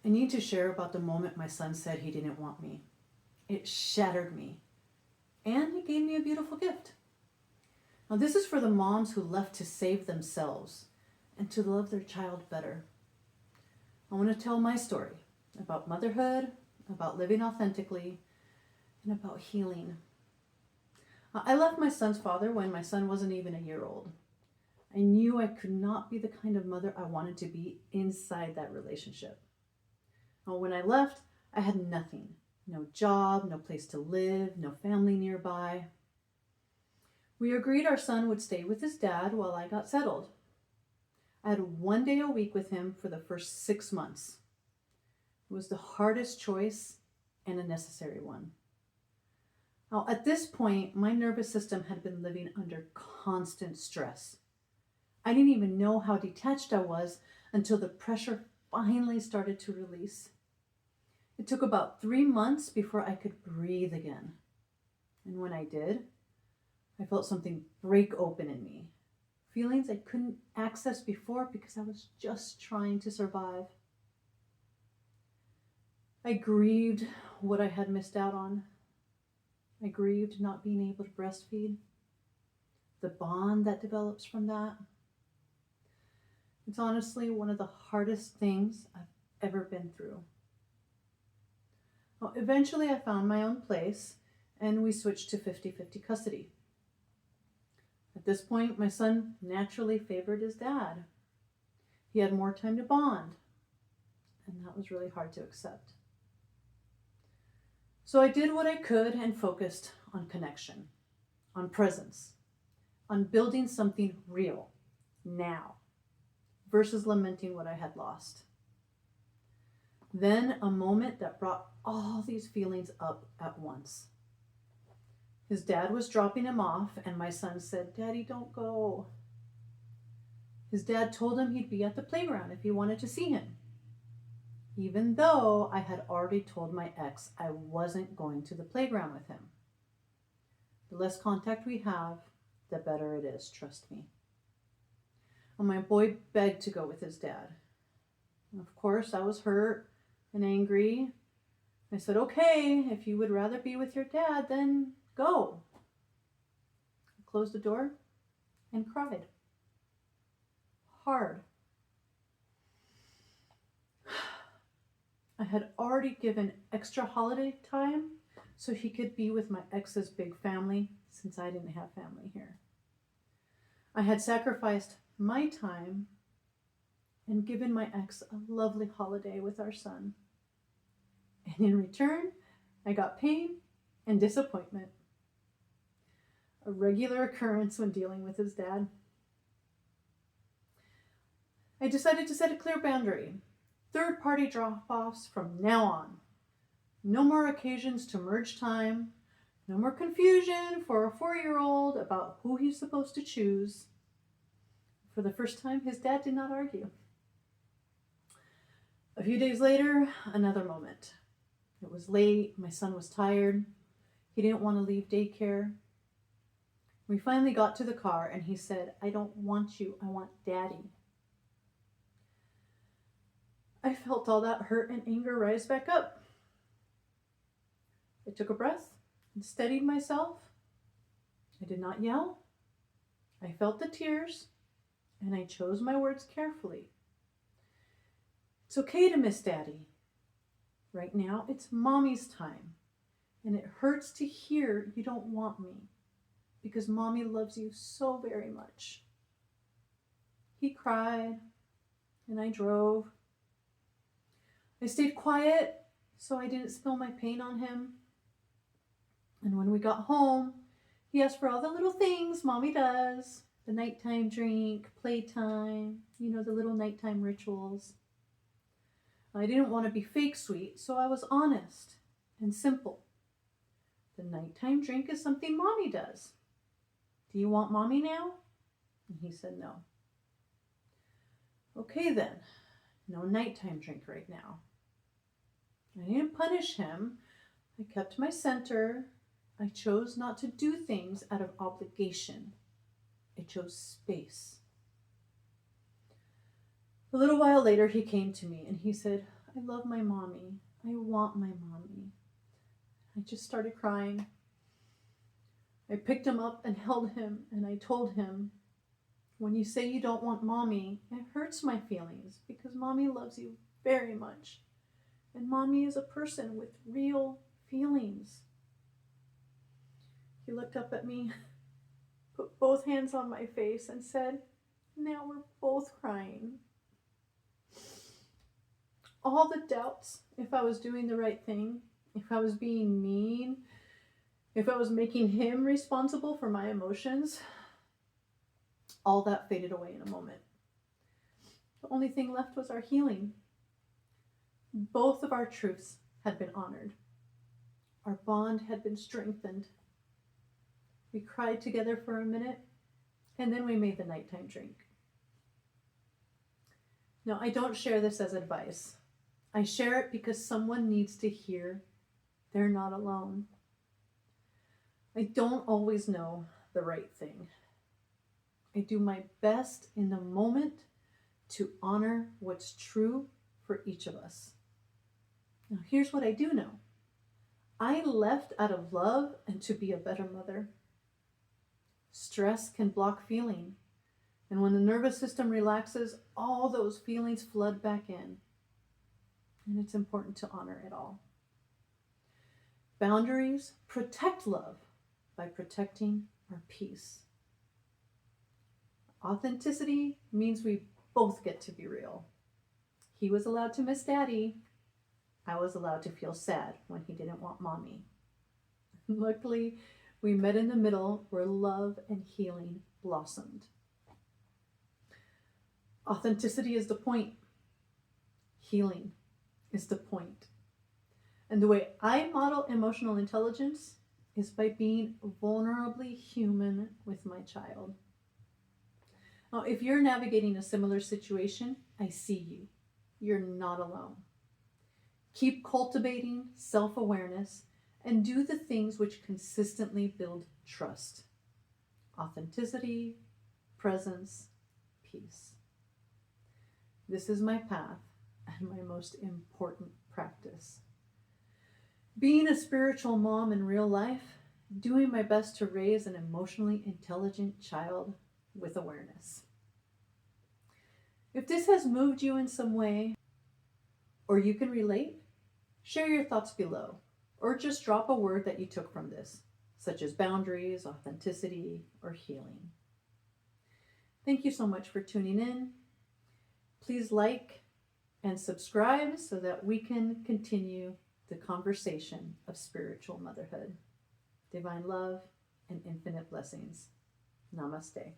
I need to share about the moment my son said he didn't want me. It shattered me, and it gave me a beautiful gift. Now, this is for the moms who left to save themselves and to love their child better. I want to tell my story about motherhood, about living authentically, and about healing. I left my son's father when my son wasn't even a year old. I knew I could not be the kind of mother I wanted to be inside that relationship. Now, when I left, I had nothing. No job, no place to live, no family nearby. We agreed our son would stay with his dad while I got settled. I had 1 day a week with him for the first 6 months. It was the hardest choice and a necessary one. Now, at this point, my nervous system had been living under constant stress. I didn't even know how detached I was until the pressure finally started to release. It took about 3 months before I could breathe again. And when I did, I felt something break open in me. Feelings I couldn't access before because I was just trying to survive. I grieved what I had missed out on. I grieved not being able to breastfeed, the bond that develops from that. It's honestly one of the hardest things I've ever been through. Well, eventually I found my own place and we switched to 50-50 custody. At this point, my son naturally favored his dad. He had more time to bond, and that was really hard to accept. So I did what I could and focused on connection, on presence, on building something real, now, versus lamenting what I had lost. Then a moment that brought all these feelings up at once. His dad was dropping him off, and my son said, "Daddy, don't go." His dad told him he'd be at the playground if he wanted to see him, even though I had already told my ex I wasn't going to the playground with him. The less contact we have, the better it is, trust me. And my boy begged to go with his dad. Of course, I was hurt and angry. I said, "Okay, if you would rather be with your dad, then go." I closed the door and cried. Hard. I had already given extra holiday time so he could be with my ex's big family since I didn't have family here. I had sacrificed my time and given my ex a lovely holiday with our son. And in return, I got pain and disappointment. A regular occurrence when dealing with his dad. I decided to set a clear boundary. Third-party drop-offs from now on. No more occasions to merge time. No more confusion for a 4-year-old about who he's supposed to choose. For the first time, his dad did not argue. A few days later, another moment. It was late. My son was tired. He didn't want to leave daycare. We finally got to the car and he said, "I don't want you. I want Daddy." I felt all that hurt and anger rise back up. I took a breath and steadied myself. I did not yell. I felt the tears and I chose my words carefully. It's okay to miss Daddy. Right now, it's Mommy's time, and it hurts to hear you don't want me because Mommy loves you so very much. He cried, and I drove. I stayed quiet so I didn't spill my pain on him. And when we got home, he asked for all the little things Mommy does. The nighttime drink, playtime, the little nighttime rituals. I didn't want to be fake sweet, so I was honest and simple. The nighttime drink is something Mommy does. Do you want Mommy now? And he said no. Okay then, no nighttime drink right now. I didn't punish him. I kept my center. I chose not to do things out of obligation. I chose space. A little while later, he came to me and he said, I love my mommy. I want my mommy. I just started crying. I picked him up and held him, and I told him, when you say you don't want mommy, it hurts my feelings because mommy loves you very much. And mommy is a person with real feelings. He looked up at me, put both hands on my face, and said, now we're both crying. All the doubts, if I was doing the right thing, if I was being mean, if I was making him responsible for my emotions, all that faded away in a moment. The only thing left was our healing. Both of our truths had been honored. Our bond had been strengthened. We cried together for a minute, and then we made the nighttime drink. Now, I don't share this as advice. I share it because someone needs to hear they're not alone. I don't always know the right thing. I do my best in the moment to honor what's true for each of us. Now, here's what I do know. I left out of love and to be a better mother. Stress can block feeling, and when the nervous system relaxes, all those feelings flood back in. And it's important to honor it all. Boundaries protect love by protecting our peace. Authenticity means we both get to be real. He was allowed to miss daddy. I was allowed to feel sad when he didn't want mommy. Luckily, we met in the middle where love and healing blossomed. Authenticity is the point. Healing is the point. And the way I model emotional intelligence is by being vulnerably human with my child. Now, if you're navigating a similar situation, I see you. You're not alone. Keep cultivating self-awareness and do the things which consistently build trust. Authenticity, presence, peace. This is my path and my most important practice. Being a spiritual mom in real life, doing my best to raise an emotionally intelligent child with awareness. If this has moved you in some way, or you can relate, share your thoughts below, or just drop a word that you took from this, such as boundaries, authenticity, or healing. Thank you so much for tuning in. Please like and subscribe so that we can continue the conversation of spiritual motherhood. Divine love and infinite blessings. Namaste.